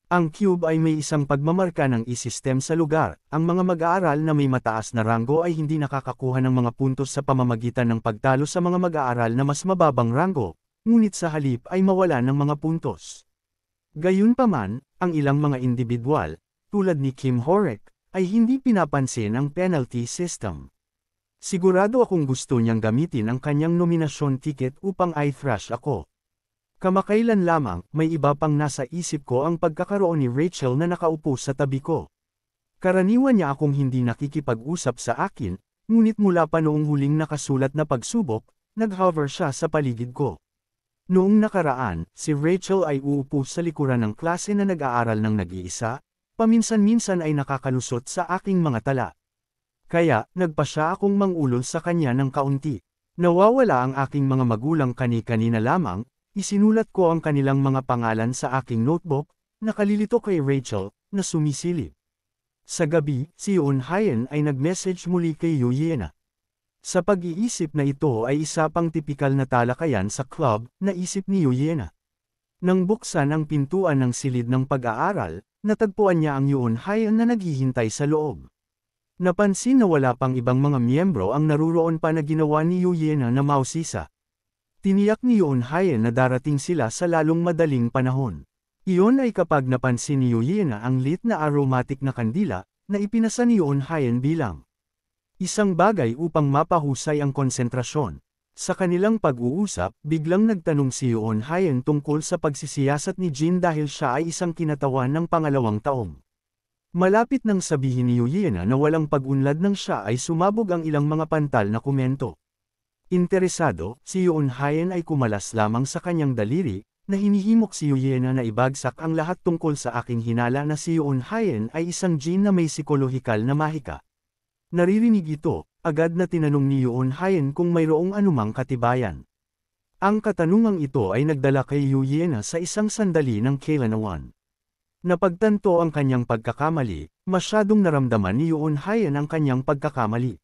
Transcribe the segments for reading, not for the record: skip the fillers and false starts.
Ang cube ay may isang pagmamarka ng e-system sa lugar. Ang mga mag-aaral na may mataas na ranggo ay hindi nakakakuha ng mga puntos sa pamamagitan ng pagtalo sa mga mag-aaral na mas mababang ranggo, ngunit sa halip ay mawala ng mga puntos. Gayunpaman, ang ilang mga individual, tulad ni Kim Horek, ay hindi pinapansin ang penalty system. Sigurado akong gusto niyang gamitin ang kanyang nominasyon ticket upang i-thrash ako. Kamakailan lamang, may iba pang nasa isip ko ang pagkakaroon ni Rachel na nakaupo sa tabi ko. Karaniwan niya akong hindi nakikipag-usap sa akin, ngunit mula pa noong huling nakasulat na pagsubok, nag-hover siya sa paligid ko. Noong nakaraan, si Rachel ay uupo sa likuran ng klase na nag-aaral ng nag-iisa, paminsan-minsan ay nakakalusot sa aking mga tala. Kaya, nagpa siya akong mangulol sa kanya ng kaunti. Nawawala ang aking mga magulang kani-kanina lamang. Isinulat ko ang kanilang mga pangalan sa aking notebook, nakalilito kay Rachel, na sumisilip. Sa gabi, si Yoon Hayen ay nag-message muli kay Yuliana. Sa pag-iisip na ito ay isa pang tipikal na talakayan sa club, naisip ni Yuliana. Nang buksan ang pintuan ng silid ng pag-aaral, natagpuan niya ang Yoon Hayen na naghihintay sa loob. Napansin na wala pang ibang mga miyembro ang naruroon pa na ginawa ni Yuliana na mausisa. Tiniyak ni Yoon Hayen na darating sila sa lalong madaling panahon. Iyon ay kapag napansin ni Yuliana ang lit na aromatic na kandila, na ipinasa ni Yoon Hayen bilang isang bagay upang mapahusay ang konsentrasyon. Sa kanilang pag-uusap, biglang nagtanong si Yoon Hayen tungkol sa pagsisiyasat ni Jin dahil siya ay isang kinatawan ng pangalawang taong. Malapit nang sabihin ni Yuliana na walang pag-unlad ng siya ay sumabog ang ilang mga pantal na komento. Interesado, si Yoon Hayen ay kumalas lamang sa kanyang daliri, na hinihimok si Yuliana na ibagsak ang lahat tungkol sa aking hinala na si Yoon Hayen ay isang Jin na may psikolohikal na mahika. Naririnig ito, agad na tinanong ni Yoon Hayen kung mayroong anumang katibayan. Ang katanungang ito ay nagdala kay Yuliana sa isang sandali ng kailanawan. Napagtanto ang kanyang pagkakamali, masyadong naramdaman ni Yoon Hayen ang kanyang pagkakamali.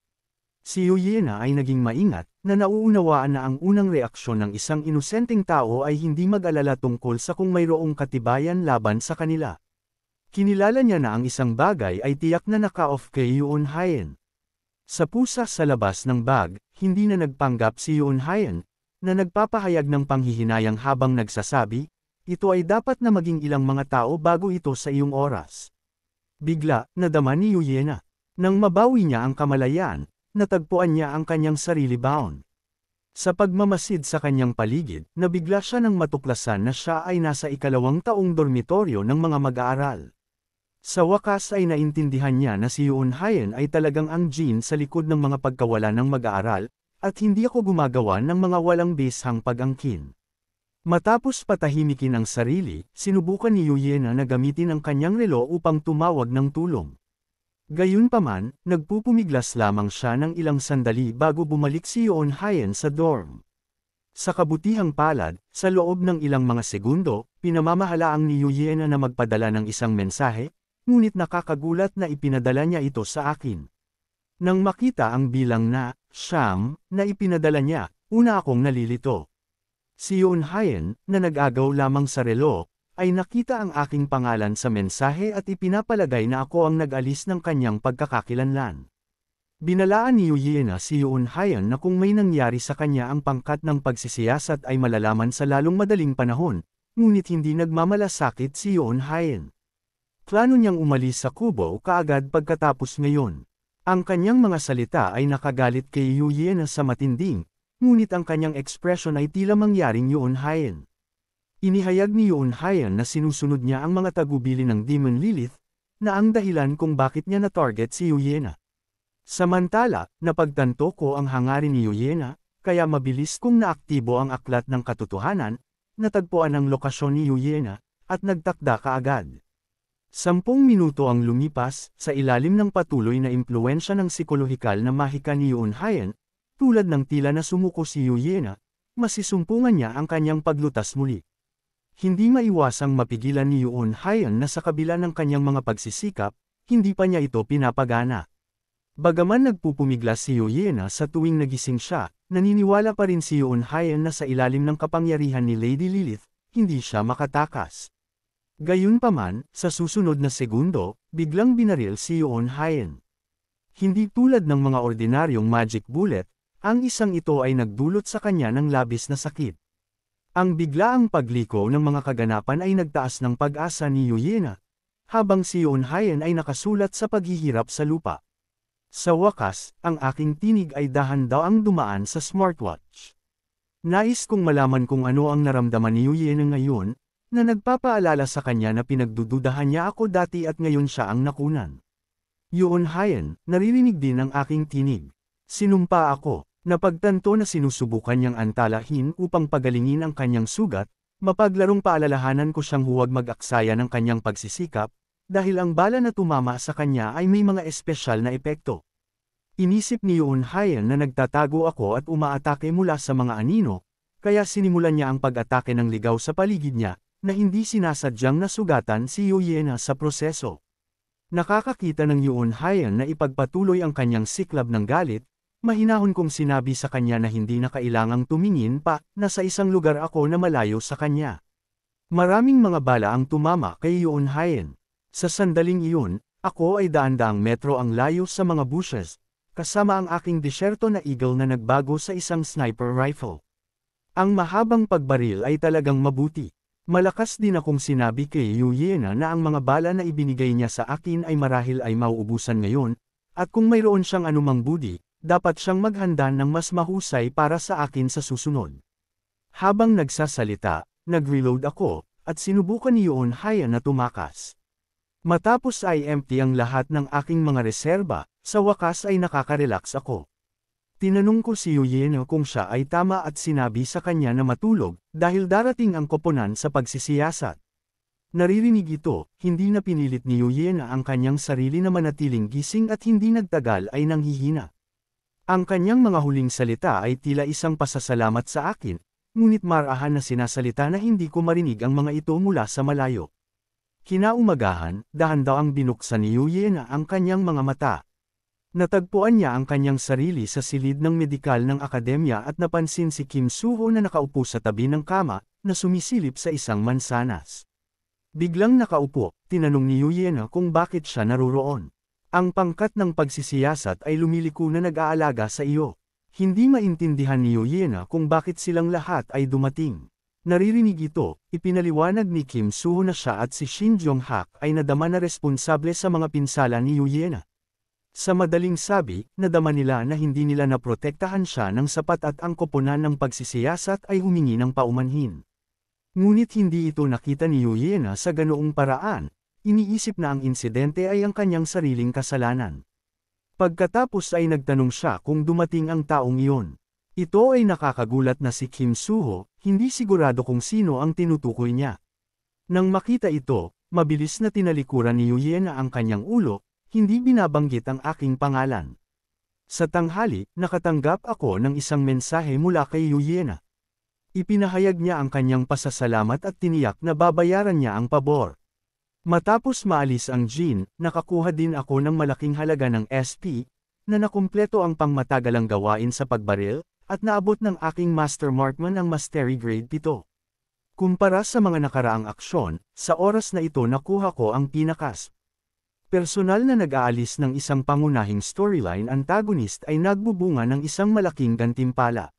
Si Yuliana ay naging maingat, na nauunawaan na ang unang reaksyon ng isang inosenteng tao ay hindi mag-alala tungkol sa kung mayroong katibayan laban sa kanila. Kinilala niya na ang isang bagay ay tiyak na naka-off kay Yoon Hayen. Sa pusa sa labas ng bag, hindi na nagpanggap si Yoon Hayen, na nagpapahayag ng panghihinayang habang nagsasabi, ito ay dapat na maging ilang mga tao bago ito sa iyong oras. Bigla, nadama ni Yuliana. Nang mabawi niya ang kamalayan, natagpuan niya ang kanyang sarili baon. Sa pagmamasid sa kanyang paligid, nabigla siya nang matuklasan na siya ay nasa ikalawang taong dormitoryo ng mga mag-aaral. Sa wakas ay naintindihan niya na si Yoon Hayen ay talagang ang Jin sa likod ng mga pagkawala ng mag-aaral, at hindi ako gumagawa ng mga walang bisang pag-angkin. Matapos patahimikin ang sarili, sinubukan ni Yuliana na gamitin ang kanyang relo upang tumawag ng tulong. Gayunpaman, nagpupumiglas lamang siya ng ilang sandali bago bumalik si Yoon Hayen sa dorm. Sa kabutihang palad, sa loob ng ilang mga segundo, pinamamahalaang ni Yuliana na magpadala ng isang mensahe, ngunit nakakagulat na ipinadala niya ito sa akin. Nang makita ang bilang na, siyam, na ipinadala niya, una akong nalilito. Si Yoon Hayen, na nag-agaw lamang sa relo, ay nakita ang aking pangalan sa mensahe at ipinapalagay na ako ang nag-alis ng kanyang pagkakakilanlan. Binalaan ni Yuliana si Yoon Hayen na kung may nangyari sa kanya ang pangkat ng pagsisiyasat ay malalaman sa lalong madaling panahon, ngunit hindi nagmamalasakit si Yoon Hayen. Plano niyang umalis sa kubo kaagad pagkatapos ngayon. Ang kanyang mga salita ay nakagalit kay Yuliana sa matinding, ngunit ang kanyang ekspresyon ay tila mangyaring Yoon Hayen. Inihayag ni Yoon Hayen na sinusunod niya ang mga tagubili ng Demon Lilith, na ang dahilan kung bakit niya na-target si Yuliana. Samantala, napagtanto ko ang hangarin ni Yuliana, kaya mabilis kong naaktibo ang aklat ng katotohanan, natagpuan ang lokasyon ni Yuliana, at nagtakda kaagad. 10 minuto ang lumipas, sa ilalim ng patuloy na impluwensya ng psikolohikal na mahika ni Yoon Hayen, tulad ng tila na sumuko si Yuliana, masisumpungan niya ang kanyang paglutas muli. Hindi maiwasang mapigilan ni Yoon Hayen na sa kabila ng kanyang mga pagsisikap, hindi pa niya ito pinapagana. Bagaman nagpupumiglas si Yuliana sa tuwing nagising siya, naniniwala pa rin si Yoon Hayen na sa ilalim ng kapangyarihan ni Lady Lilith, hindi siya makatakas. Gayunpaman, sa susunod na segundo, biglang binaril si Yoon Hayen. Hindi tulad ng mga ordinaryong magic bullet, ang isang ito ay nagdulot sa kanya ng labis na sakit. Ang biglaang pagliko ng mga kaganapan ay nagtaas ng pag-asa ni Yuyena, habang si Yoon Hayen ay nakasulat sa paghihirap sa lupa. Sa wakas, ang aking tinig ay dahan-daang dumaan sa smartwatch. Nais kong malaman kung ano ang naramdaman ni Yuyena ngayon, na nagpapaalala sa kanya na pinagdududahan niya ako dati at ngayon siya ang nakunan. Yoon Hayen, naririnig din ang aking tinig. Sinumpa ako, napagtanto na sinusubukan niyang antalahin upang pagalingin ang kanyang sugat, mapaglarong paalalahanan ko siyang huwag mag-aksaya ng kanyang pagsisikap, dahil ang bala na tumama sa kanya ay may mga espesyal na epekto. Inisip ni Yoon Hayen na nagtatago ako at umaatake mula sa mga anino, kaya sinimulan niya ang pag-atake ng ligaw sa paligid niya, na hindi sinasadyang nasugatan si Yuyena sa proseso. Nakakakita ng Yoon Hayen na ipagpatuloy ang kanyang siklab ng galit, mahinahon kong sinabi sa kanya na hindi na kailangang tumingin pa, na sa isang lugar ako na malayo sa kanya. Maraming mga bala ang tumama kay Yoon Hayen. Sa sandaling iyon, ako ay daan-daang metro ang layo sa mga bushes, kasama ang aking disyerto na eagle na nagbago sa isang sniper rifle. Ang mahabang pagbaril ay talagang mabuti. Malakas din akong sinabi kay Yuyena na ang mga bala na ibinigay niya sa akin ay marahil ay mauubusan ngayon, at kung mayroon siyang anumang budi, dapat siyang maghanda ng mas mahusay para sa akin sa susunod. Habang nagsasalita, nag-reload ako, at sinubukan ni Yoon Hayen na tumakas. Matapos ay empty ang lahat ng aking mga reserba, sa wakas ay nakaka-relax ako. Tinanong ko si Yuyena kung siya ay tama at sinabi sa kanya na matulog, dahil darating ang koponan sa pagsisiyasat. Naririnig ito, hindi na pinilit ni Yuyena ang kanyang sarili na manatiling gising at hindi nagtagal ay nanghihina. Ang kanyang mga huling salita ay tila isang pasasalamat sa akin, ngunit marahan na sinasalita na hindi ko marinig ang mga ito mula sa malayo. Kinaumagahan, dahan-daang binuksan ni Yuyena ang kanyang mga mata. Natagpuan niya ang kanyang sarili sa silid ng medikal ng akademya at napansin si Kim Soo-ho na nakaupo sa tabi ng kama, na sumisilip sa isang mansanas. Biglang nakaupo, tinanong ni Yuyena kung bakit siya naroroon. Ang pangkat ng pagsisiyasat ay lumiliko na nag-aalaga sa iyo. Hindi maintindihan ni Yuyena kung bakit silang lahat ay dumating. Naririnig ito, ipinaliwanag ni Kim Soo-ho na siya at si Shin Jong-hak ay nadama na responsable sa mga pinsala ni Yuyena. Sa madaling sabi, nadama nila na hindi nila naprotektahan siya ng sapat at ang koponan ng pagsisiyasat ay humingi ng paumanhin. Ngunit hindi ito nakita ni Yuyena sa ganoong paraan, iniisip na ang insidente ay ang kanyang sariling kasalanan. Pagkatapos ay nagtanong siya kung dumating ang taong iyon. Ito ay nakakagulat na si Kim Soo-ho, hindi sigurado kung sino ang tinutukoy niya. Nang makita ito, mabilis na tinalikuran ni Yuyena ang kanyang ulo, hindi binabanggit ang aking pangalan. Sa tanghali, nakatanggap ako ng isang mensahe mula kay Yuyena. Ipinahayag niya ang kanyang pasasalamat at tiniyak na babayaran niya ang pabor. Matapos maalis ang Jin, nakakuha din ako ng malaking halaga ng SP, na nakumpleto ang pangmatagalang gawain sa pagbaril, at naabot ng aking Master Markman ang Mastery Grade 7. Kumpara sa mga nakaraang aksyon, sa oras na ito nakuha ko ang pinakas. Personal na nag-aalis ng isang pangunahing storyline antagonist ay nagbubunga ng isang malaking gantimpala.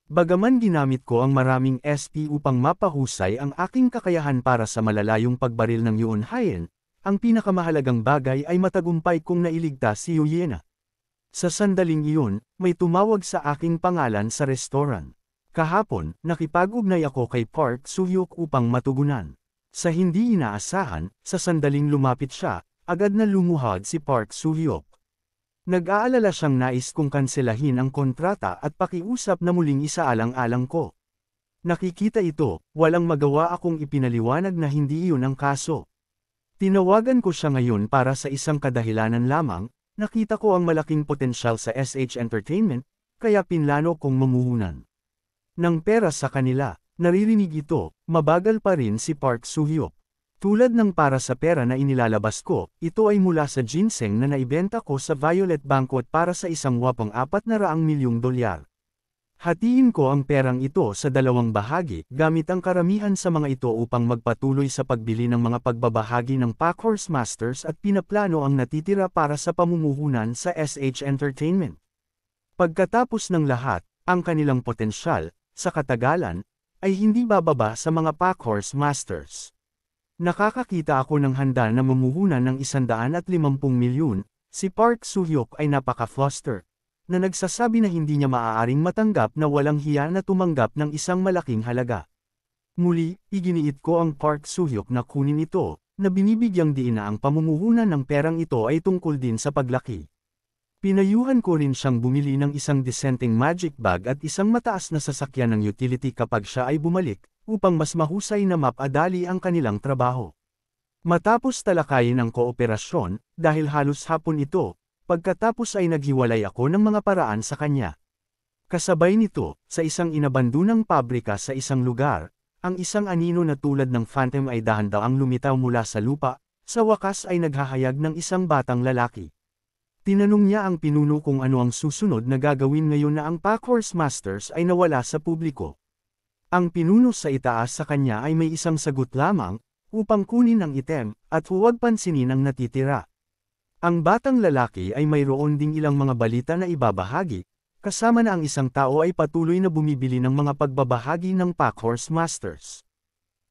Bagaman ginamit ko ang maraming SP upang mapahusay ang aking kakayahan para sa malalayong pagbaril ng Yoon Hayen, ang pinakamahalagang bagay ay matagumpay kong nailigtas si Yuyena. Sa sandaling iyon, may tumawag sa aking pangalan sa restaurant. Kahapon, nakipag-ugnay ako kay Park Soo-hyuk upang matugunan. Sa hindi inaasahan, sa sandaling lumapit siya, agad na lumuhad si Park Soo-hyuk. Nag-aalala siyang nais kong kanselahin ang kontrata at pakiusap na muling isaalang-alang ko. Nakikita ito, walang magawa akong ipinaliwanag na hindi iyon ang kaso. Tinawagan ko siya ngayon para sa isang kadahilanan lamang, nakita ko ang malaking potensyal sa SH Entertainment, kaya pinlano kong mamuhunan ng pera sa kanila. Naririnig ito, mabagal pa rin si Park Soo-hyuk. Tulad ng para sa pera na inilalabas ko, ito ay mula sa ginseng na naibenta ko sa Violet Banquet para sa isang wapang $400 milyong. Hatiin ko ang perang ito sa dalawang bahagi, gamit ang karamihan sa mga ito upang magpatuloy sa pagbili ng mga pagbabahagi ng Packhorse Masters at pinaplano ang natitira para sa pamumuhunan sa SH Entertainment. Pagkatapos ng lahat, ang kanilang potensyal, sa katagalan, ay hindi bababa sa mga Packhorse Masters. Nakakakita ako ng handa na mamumuhunan ng 150 milyon, si Park Soo-hyuk ay napaka-fluster, na nagsasabi na hindi niya maaaring matanggap na walang hiya na tumanggap ng isang malaking halaga. Muli, iginiit ko ang Park Soo-hyuk na kunin ito, na binibigyang diin na ang pamumuhunan ng perang ito ay tungkol din sa paglaki. Pinayuhan ko rin siyang bumili ng isang disenteng magic bag at isang mataas na sasakyan ng utility kapag siya ay bumalik, upang mas mahusay na mapadali ang kanilang trabaho. Matapos talakayin ang kooperasyon, dahil halos hapon ito, pagkatapos ay naghiwalay ako ng mga paraan sa kanya. Kasabay nito, sa isang inabandunang pabrika sa isang lugar, ang isang anino na tulad ng phantom ay dahan-daang lumitaw mula sa lupa, sa wakas ay naghahayag ng isang batang lalaki. Tinanong niya ang pinuno kung ano ang susunod na gagawin ngayon na ang Packhorse Masters ay nawala sa publiko. Ang pinuno sa itaas sa kanya ay may isang sagot lamang, upang kunin ang item, at huwag pansinin ang natitira. Ang batang lalaki ay mayroon ding ilang mga balita na ibabahagi, kasama na ang isang tao ay patuloy na bumibili ng mga pagbabahagi ng Packhorse Masters.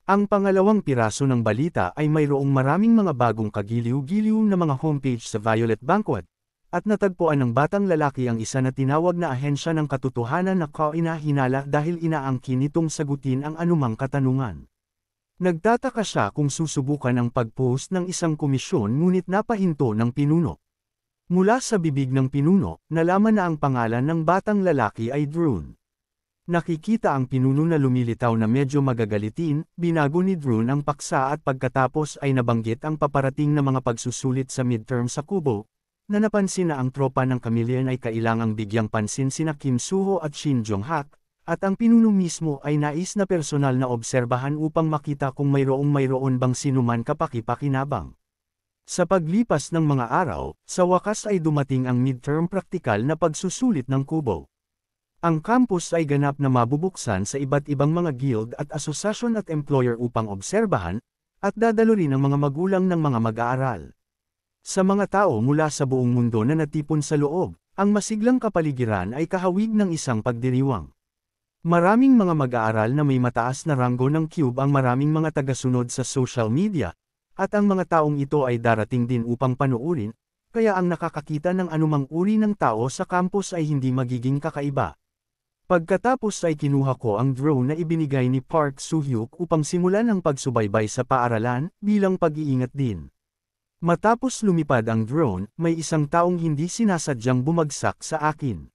Ang pangalawang piraso ng balita ay mayroong maraming mga bagong kagiliw-giliw na mga homepage sa Violet Banquet, at natagpuan ng batang lalaki ang isa na tinawag na ahensya ng katotohanan na kaina-hinala dahil inaangkin nitong sagutin ang anumang katanungan. Nagtataka siya kung susubukan ang pag-post ng isang komisyon ngunit napahinto ng pinuno. Mula sa bibig ng pinuno, nalaman na ang pangalan ng batang lalaki ay Drune. Nakikita ang pinuno na lumilitaw na medyo magagalitin, binago ni Drune ang paksa at pagkatapos ay nabanggit ang paparating na mga pagsusulit sa midterm sa Kubo, na napansin na ang tropa ng Chameleon ay kailangang bigyang pansin sina Kim Soo-ho at Shin Jong-hak, at ang pinuno mismo ay nais na personal na obserbahan upang makita kung mayroon bang sinuman kapaki-pakinabang. Sa paglipas ng mga araw, sa wakas ay dumating ang midterm praktikal na pagsusulit ng Kubo. Ang campus ay ganap na mabubuksan sa iba't ibang mga guild at asosasyon at employer upang obserbahan, at dadalo rin ang mga magulang ng mga mag-aaral. Sa mga tao mula sa buong mundo na natipon sa loob, ang masiglang kapaligiran ay kahawig ng isang pagdiriwang. Maraming mga mag-aaral na may mataas na ranggo ng Cube ang maraming mga tagasunod sa social media, at ang mga taong ito ay darating din upang panuurin, kaya ang nakakakita ng anumang uri ng tao sa campus ay hindi magiging kakaiba. Pagkatapos ay kinuha ko ang drone na ibinigay ni Park Soo-hyuk upang simulan ang pagsubaybay sa paaralan, bilang pag-iingat din. Matapos lumipad ang drone, may isang taong hindi sinasadyang bumagsak sa akin.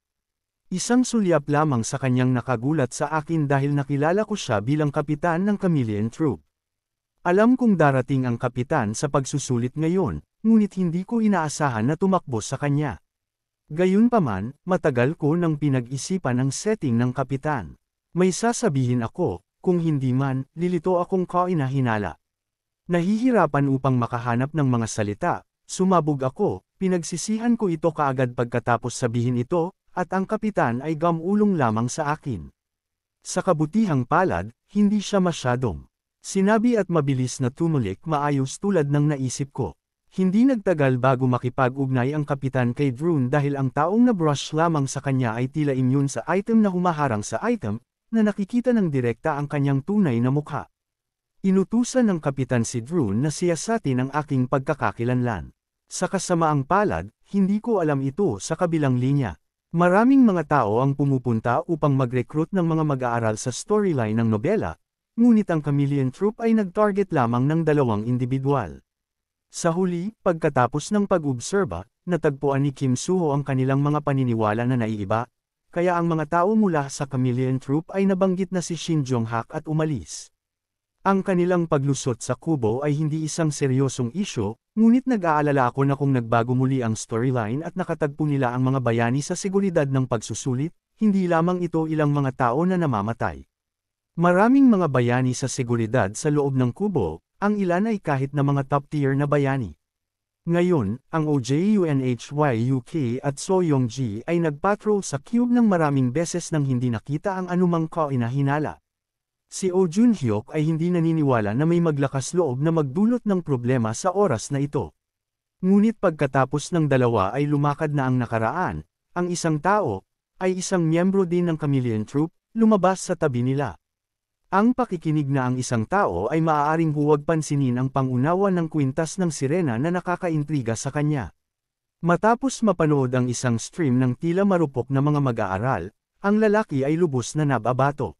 Isang sulyap lamang sa kanyang nakagulat sa akin dahil nakilala ko siya bilang kapitan ng Chameleon Troop. Alam kong darating ang kapitan sa pagsusulit ngayon, ngunit hindi ko inaasahan na tumakbo sa kanya. Gayunpaman, matagal ko nang pinag-isipan ang setting ng kapitan. May sasabihin ako, kung hindi man, lilito akong kaina-hinala. Nahihirapan upang makahanap ng mga salita, sumabog ako, pinagsisihan ko ito kaagad pagkatapos sabihin ito, at ang kapitan ay gamulong lamang sa akin. Sa kabutihang palad, hindi siya masyadong sinabi at mabilis na tumulik maayos tulad ng naisip ko. Hindi nagtagal bago makipag-ugnay ang kapitan kay Drune dahil ang taong na-brush lamang sa kanya ay tila immune sa item na humaharang sa item, na nakikita ng direkta ang kanyang tunay na mukha. Inutusan ng kapitan si Drune na siyasatin ang aking pagkakakilanlan. Sa kasamaang palad, hindi ko alam ito sa kabilang linya. Maraming mga tao ang pumupunta upang mag-recruit ng mga mag-aaral sa storyline ng nobela, ngunit ang Chameleon Troop ay nag-target lamang ng 2 individual. Sa huli, pagkatapos ng pag-obserba, natagpuan ni Kim Soo-ho ang kanilang mga paniniwala na naiiba, kaya ang mga tao mula sa Chameleon Troop ay nabanggit na si Shin Jong-hak at umalis. Ang kanilang paglusot sa Kubo ay hindi isang seryosong isyu, ngunit nag-aalala ako na kung nagbago muli ang storyline at nakatagpo nila ang mga bayani sa seguridad ng pagsusulit, hindi lamang ito ilang mga tao na namamatay. Maraming mga bayani sa seguridad sa loob ng Kubo, ang ilan ay kahit na mga top tier na bayani. Ngayon, ang OJUNHYUK at Soyongji ay nagpatrol sa cube ng maraming beses nang hindi nakita ang anumang kainahinala. Si Oh Junhyuk ay hindi naniniwala na may maglakas loob na magdulot ng problema sa oras na ito. Ngunit pagkatapos ng dalawa ay lumakad na ang nakaraan, ang isang tao, ay isang miyembro din ng Chameleon Troupe, lumabas sa tabi nila. Ang pakikinig na ang isang tao ay maaaring huwag pansinin ang pangunawa ng kwintas ng sirena na nakakaintriga sa kanya. Matapos mapanood ang isang stream ng tila marupok na mga mag-aaral, ang lalaki ay lubos na nababato.